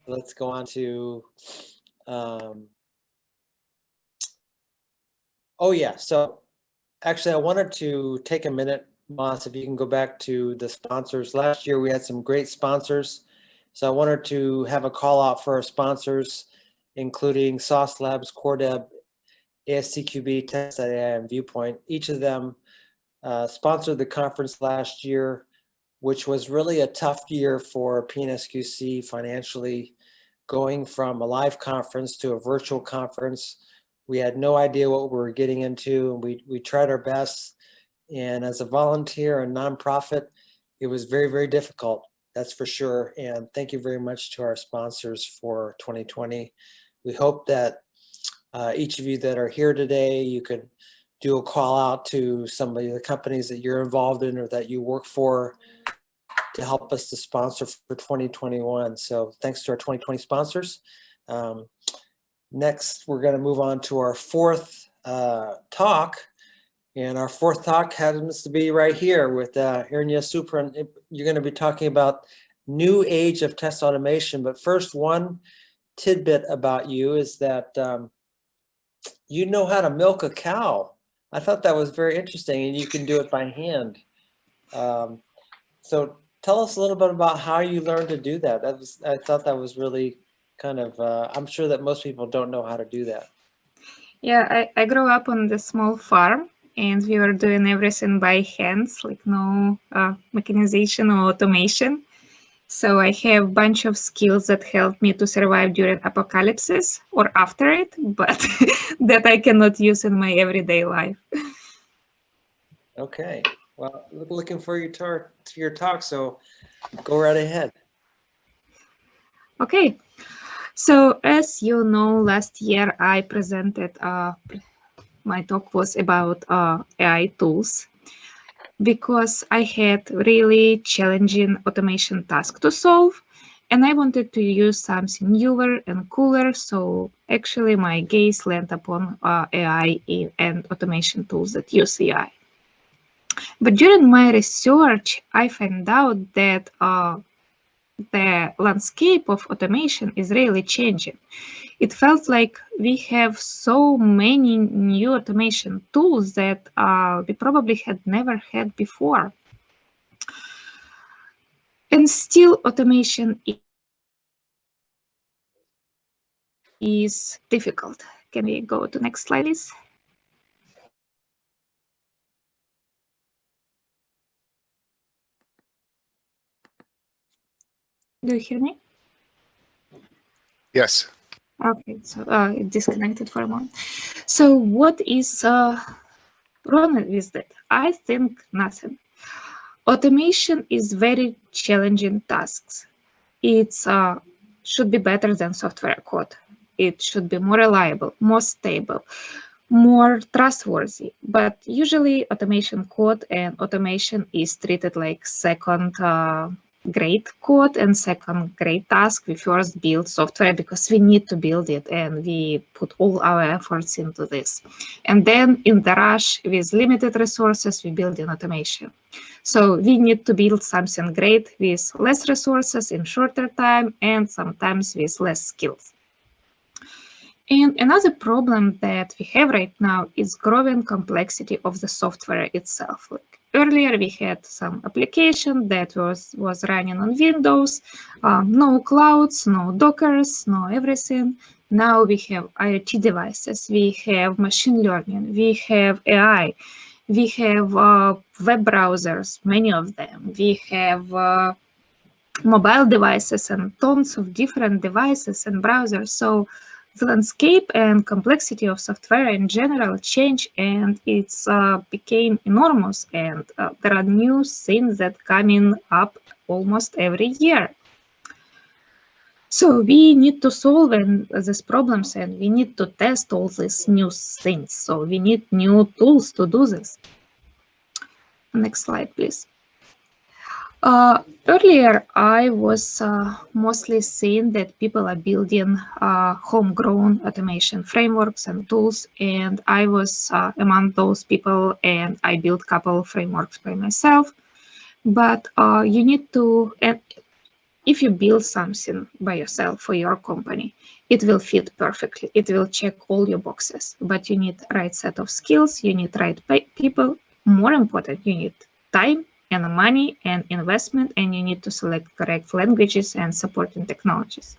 let's go on to, oh yeah, so actually I wanted to take a minute, Moss, if you can go back to the sponsors. Last year we had some great sponsors. So I wanted to have a call out for our sponsors, including Sauce Labs, Cordeb, ASCQB, Test.ai, and Viewpoint. Each of them sponsored the conference last year, which was really a tough year for PNSQC financially, going from a live conference to a virtual conference. We had no idea what we were getting into, and we tried our best. And as a volunteer and nonprofit, it was very, very difficult, that's for sure. And thank you very much to our sponsors for 2020. We hope that each of you that are here today, you can do a call out to some of the companies that you're involved in or that you work for to help us to sponsor for 2021. So thanks to our 2020 sponsors. Next, we're going to move on to our fourth talk. And our fourth talk happens to be right here with Iryna Suprun. You're going to be talking about new age of test automation. But first, one tidbit about you is that you know how to milk a cow. I thought that was very interesting, and you can do it by hand. So tell us a little bit about how you learned to do that. I thought that was really kind of, I'm sure that most people don't know how to do that. Yeah, I grew up on the small farm, and we were doing everything by hands, like no mechanization or automation. So I have a bunch of skills that helped me to survive during apocalypses or after it, but that I cannot use in my everyday life. Okay, well, looking for your talk, so go right ahead. Okay, so as you know, last year I presented, my talk was about AI tools, because I had really challenging automation task to solve, and I wanted to use something newer and cooler. So actually my gaze landed upon AI and automation tools that use AI. But during my research, I found out that the landscape of automation is really changing. It felt like we have so many new automation tools that we probably had never had before. And still automation is difficult. Can we go to next slide, please? Do you hear me? Yes. Okay, so it disconnected for a moment. So what is wrong with that? I think nothing. Automation is very challenging tasks. It should be better than software code. It should be more reliable, more stable, more trustworthy. But usually automation code and automation is treated like second grade code and second grade task. We first build software because we need to build it, and we put all our efforts into this. And then in the rush with limited resources, we build in automation. So we need to build something great with less resources in shorter time and sometimes with less skills. And another problem that we have right now is growing complexity of the software itself. Like earlier, we had some application that was running on Windows, no clouds, no Dockers, no everything. Now we have IoT devices, we have machine learning, we have AI, we have web browsers, many of them. We have mobile devices and tons of different devices and browsers. So the landscape and complexity of software in general changed, and it's became enormous, and there are new things that coming up almost every year. So we need to solve these problems, and we need to test all these new things. So we need new tools to do this. Next slide, please. Earlier, I was mostly seeing that people are building homegrown automation frameworks and tools, and I was among those people, and I built a couple of frameworks by myself. But you need to, if you build something by yourself for your company, it will fit perfectly. It will check all your boxes, but you need right set of skills, you need right people. More important, you need time and money and investment, and you need to select correct languages and supporting technologies.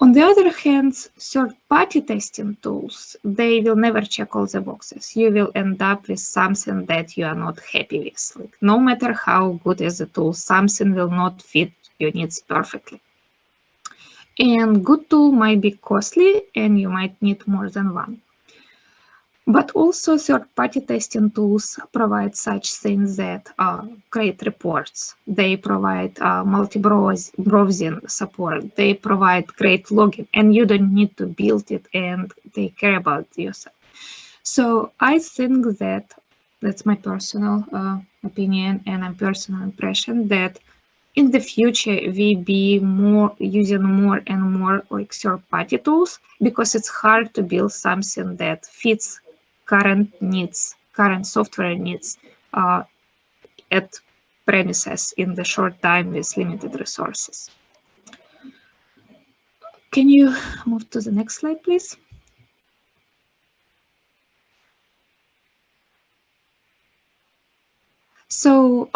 On the other hand, third-party testing tools, they will never check all the boxes. You will end up with something that you are not happy with. Like, no matter how good is the tool, something will not fit your needs perfectly. And good tool might be costly and you might need more than one. But also third-party testing tools provide such things that create reports. They provide multi-browsing support. They provide great logging, and you don't need to build it and they care about yourself. So I think that's my personal opinion and a personal impression that in the future we be using more and more like third-party tools because it's hard to build something that fits current needs, current software needs at premises in the short time with limited resources. Can you move to the next slide, please? So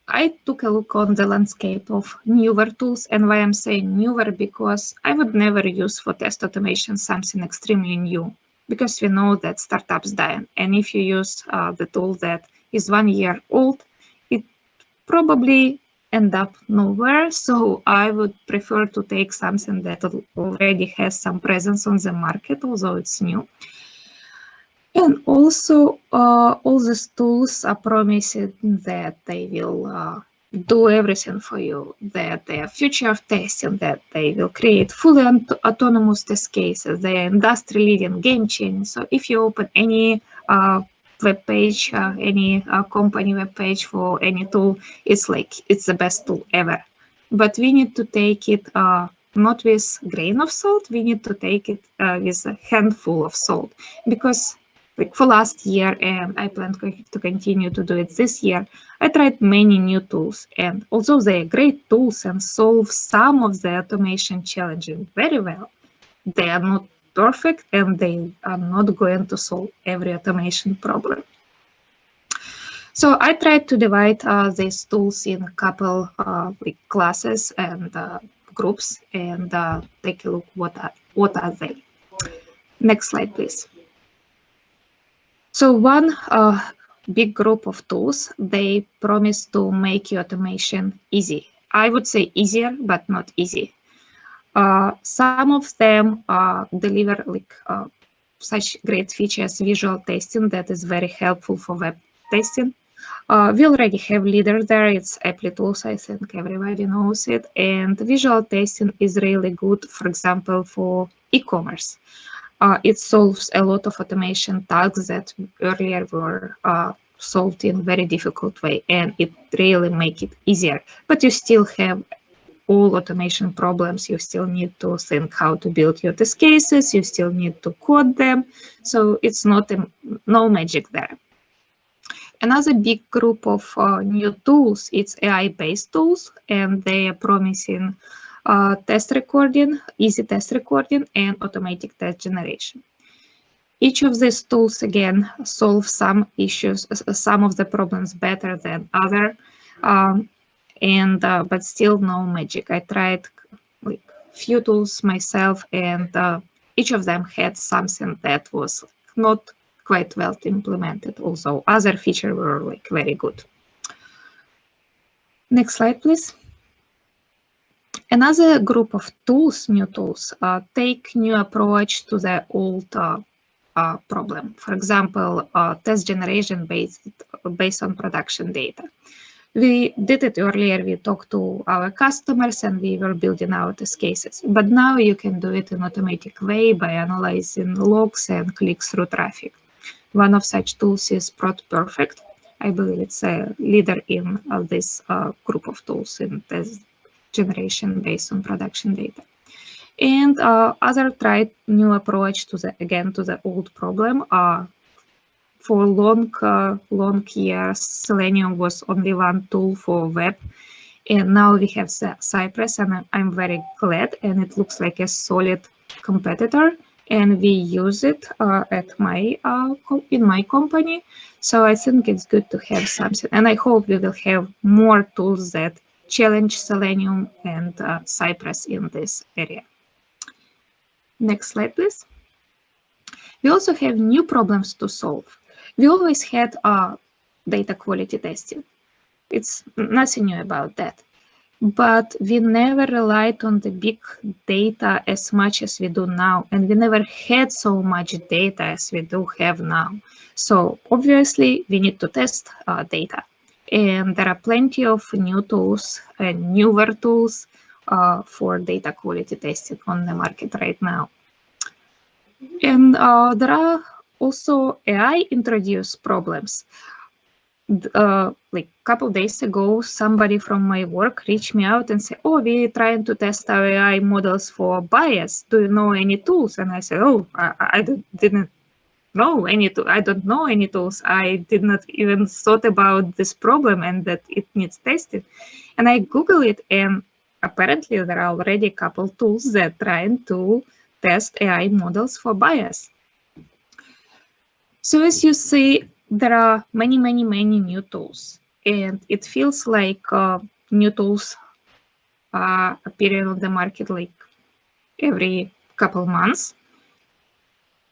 I took a look on the landscape of newer tools, and why I'm saying newer, because I would never use for test automation something extremely new, because we know that startups die. And if you use the tool that is 1 year old, it probably end up nowhere. So I would prefer to take something that already has some presence on the market, although it's new. And also, all these tools are promising that they will do everything for you, that they are future of testing, that they will create fully autonomous test cases, they are industry-leading, game-changing. So if you open any web page, any company web page for any tool, it's like it's the best tool ever. But we need to take it not with grain of salt, we need to take it with a handful of salt, because like for last year, and I plan to continue to do it this year, I tried many new tools, and although they are great tools and solve some of the automation challenges very well, they are not perfect and they are not going to solve every automation problem. So I tried to divide these tools in a couple like classes and groups, and take a look what are they. Next slide, please. So one big group of tools, they promise to make your automation easy. I would say easier, but not easy. Some of them deliver like such great features, visual testing, that is very helpful for web testing. We already have leader there, it's Applitools, I think everybody knows it. And visual testing is really good, for example, for e-commerce. It solves a lot of automation tasks that earlier were solved in a very difficult way, and it really makes it easier. But you still have all automation problems. You still need to think how to build your test cases. You still need to code them. So it's no magic there. Another big group of new tools, it's AI-based tools, and they are promising test recording, easy test recording, and automatic test generation. Each of these tools, again, solve some issues, some of the problems better than other, but still no magic. I tried like few tools myself, and each of them had something that was not quite well implemented, although other features were like very good. Next slide, please. Another group of tools, new tools, take new approach to the old problem. For example, test generation based on production data. We did it earlier, we talked to our customers and we were building our test cases. But now you can do it in an automatic way by analyzing logs and click-through traffic. One of such tools is ProdPerfect. I believe it's a leader in this group of tools in test generation based on production data. And other tried new approach to the old problem. For long years, Selenium was only one tool for web, And now we have Cypress, and I'm very glad, and it looks like a solid competitor, and we use it at my in my company. So I think it's good to have something, and I hope we will have more tools that challenge Selenium and Cypress in this area. Next slide, please. We also have new problems to solve. We always had data quality testing. It's nothing new about that. But we never relied on the big data as much as we do now. And we never had so much data as we do have now. So obviously, we need to test data. And there are plenty of new tools and newer tools for data quality testing on the market right now. And there are also AI-introduced problems. Like a couple of days ago, somebody from my work reached me out and said, "Oh, we're trying to test our AI models for bias. Do you know any tools?" And I said, "Oh, I didn't know any tools. I don't know any tools. I did not even thought about this problem and that it needs testing." And I Googled it, and apparently there are already a couple tools that are trying to test AI models for bias. So as you see, there are many new tools, and it feels like new tools are appearing on the market like every couple months.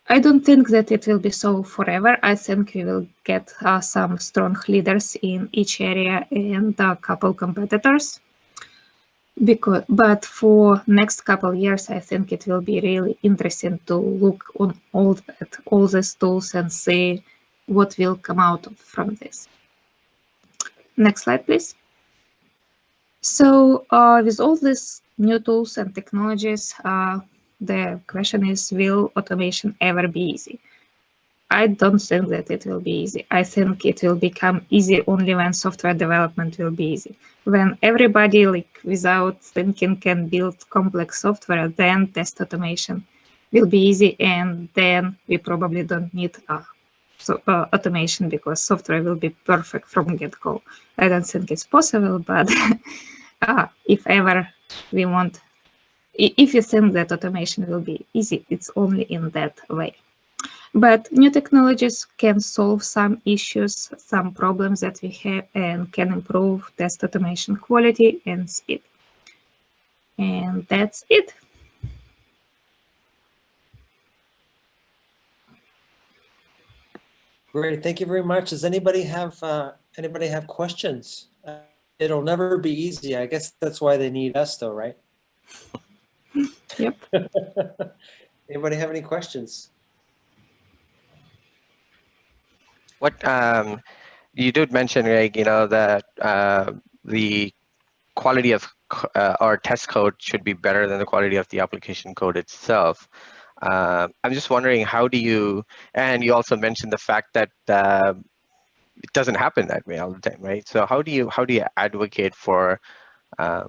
I don't think that it will be so forever. I think we will get some strong leaders in each area and a couple competitors. But for next couple years, I think it will be really interesting to look on at all these tools and see what will come out from this. Next slide, please. So with all these new tools and technologies, the question is, will automation ever be easy? I don't think that it will be easy. I think it will become easy only when software development will be easy. When everybody, like without thinking, can build complex software, then test automation will be easy, and then we probably don't need automation because software will be perfect from get-go. I don't think it's possible, but if ever we want, if you think that automation will be easy, it's only in that way. But new technologies can solve some issues, some problems that we have, and can improve test automation quality and speed. And that's it. Great, thank you very much. Does anybody have questions? It'll never be easy. I guess that's why they need us, though, right? Yep. Anybody have any questions? What you did mention, Greg, that the quality of our test code should be better than the quality of the application code itself. I'm just wondering, how do you, and you also mentioned the fact that it doesn't happen that way all the time, right? So how do you advocate for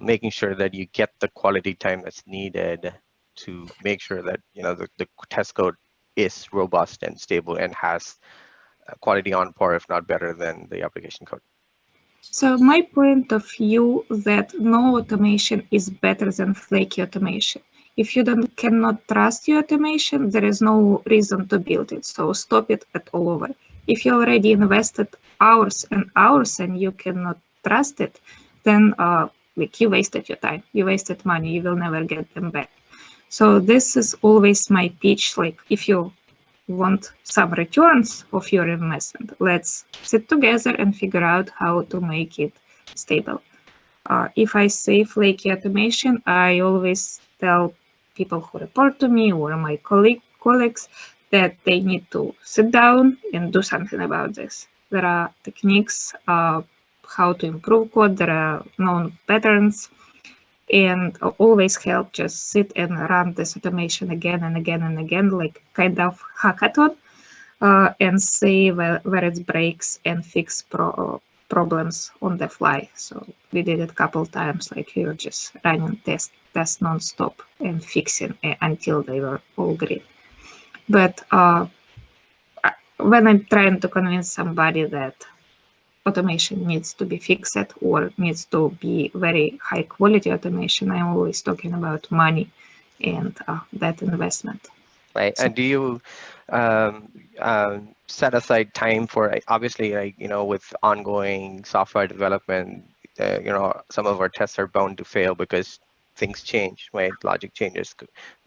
making sure that you get the quality time that's needed to make sure that the test code is robust and stable and has quality on par, if not better than the application code? So my point of view that no automation is better than flaky automation. If you cannot trust your automation, there is no reason to build it. So stop it at all over. If you already invested hours and hours and you cannot trust it, then like you wasted your time, you wasted money, you will never get them back. So this is always my pitch. Like, if you want some returns of your investment, let's sit together and figure out how to make it stable. If I say flaky automation, I always tell people who report to me or my colleagues that they need to sit down and do something about this. There are techniques how to improve code, there are known patterns, and always help just sit and run this automation again and again and again, like kind of hackathon, and see where it breaks and fix problems on the fly. So we did it a couple times, like we were just running tests non-stop and fixing until they were all green. But when I'm trying to convince somebody that automation needs to be fixed or needs to be very high quality automation, I'm always talking about money and that investment. Right. So- And do you set aside time for, obviously, like, with ongoing software development, some of our tests are bound to fail because things change, right? Logic changes.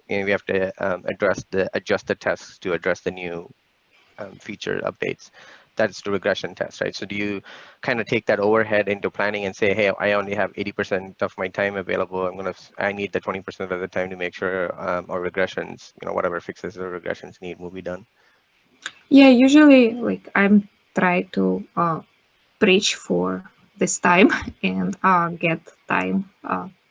We have to adjust the tests to address the new feature updates. That's the regression test, right? So do you kind of take that overhead into planning and say, hey, I only have 80% of my time available. I need the 20% of the time to make sure our regressions, whatever fixes or regressions need will be done. Yeah, usually like I'm trying to preach for this time and get time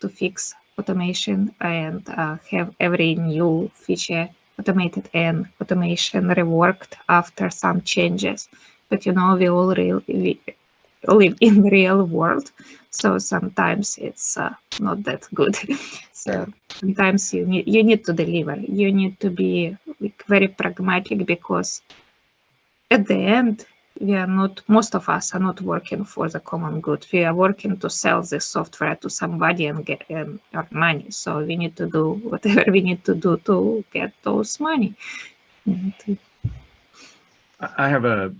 to fix automation and have every new feature automated and automation reworked after some changes. But we all we live in the real world, so sometimes it's not that good. So Yeah. sometimes you need to deliver. You need to be like very pragmatic, because at the end, most of us are not working for the common good. We are working to sell this software to somebody and get earn money. So we need to do whatever we need to do to get those money. And I have a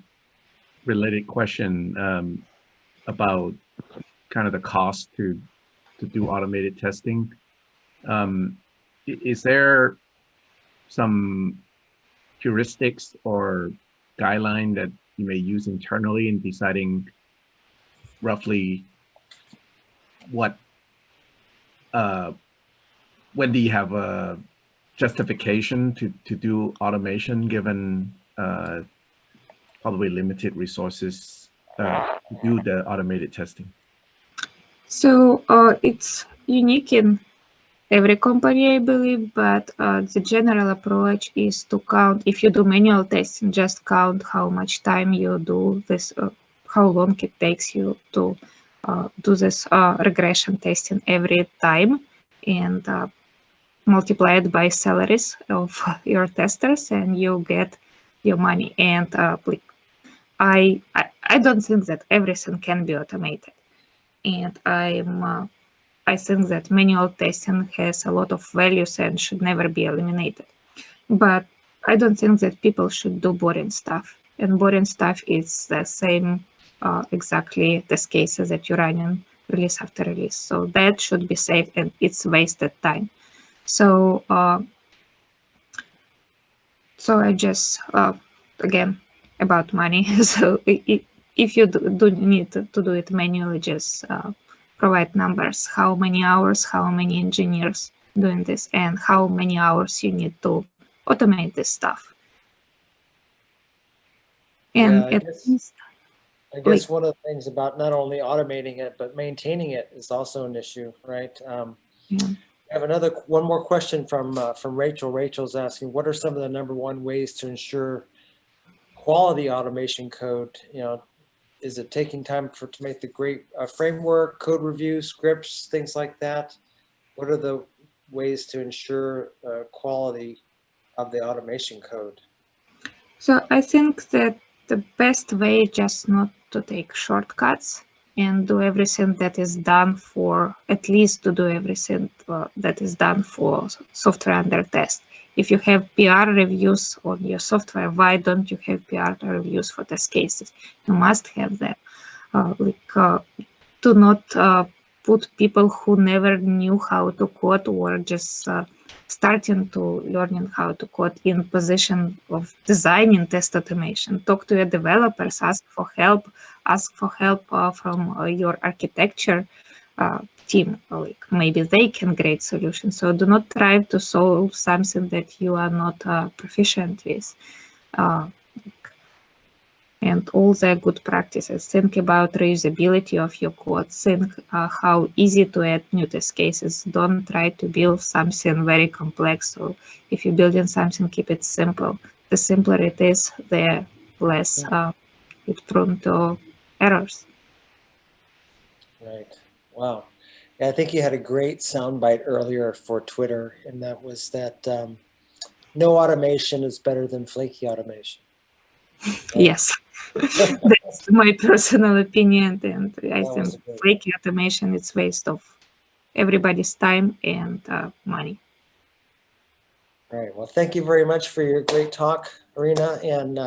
related question about kind of the cost to do automated testing. Is there some heuristics or guideline that you may use internally in deciding roughly what when do you have a justification to do automation given probably limited resources to do the automated testing? so it's unique in every company, I believe, but the general approach is to count. If you do manual testing, just count how much time you do this, how long it takes you to do this regression testing every time, and multiply it by salaries of your testers, and you get your money. And I don't think that everything can be automated, and I think that manual testing has a lot of values and should never be eliminated. But I don't think that people should do boring stuff. And boring stuff is the same exactly test cases that you run in release after release. So that should be saved, and it's wasted time. So I just again about money. So if you do need to do it manually, just provide numbers, how many hours, how many engineers doing this, and how many hours you need to automate this stuff. And Yeah, I guess one of the things about not only automating it, but maintaining it is also an issue, right? yeah. I have one more question from Rachel. Rachel's asking, what are some of the #1 ways to ensure quality automation code? Is it taking time to make the great framework, code review, scripts, things like that? What are the ways to ensure quality of the automation code? So I think that the best way is just not to take shortcuts and do everything that is done for, at least to do everything that is done for software under test. If you have PR reviews on your software, why don't you have PR reviews for test cases? You must have that. Do not put people who never knew how to code or just starting to learning how to code in position of designing test automation. Talk to your developers, ask for help from your architecture team. Like maybe they can create solutions. So do not try to solve something that you are not proficient with. And all the good practices. Think about reusability of your code. Think how easy to add new test cases. Don't try to build something very complex. So if you're building something, keep it simple. The simpler it is, the less it's prone to errors. Right. Wow. Yeah, I think you had a great soundbite earlier for Twitter, and that was that no automation is better than flaky automation. Yes, that It's my personal opinion, and I That was think great. flaky automation it's waste of everybody's time and money. All right. Well, thank you very much for your great talk, Iryna. And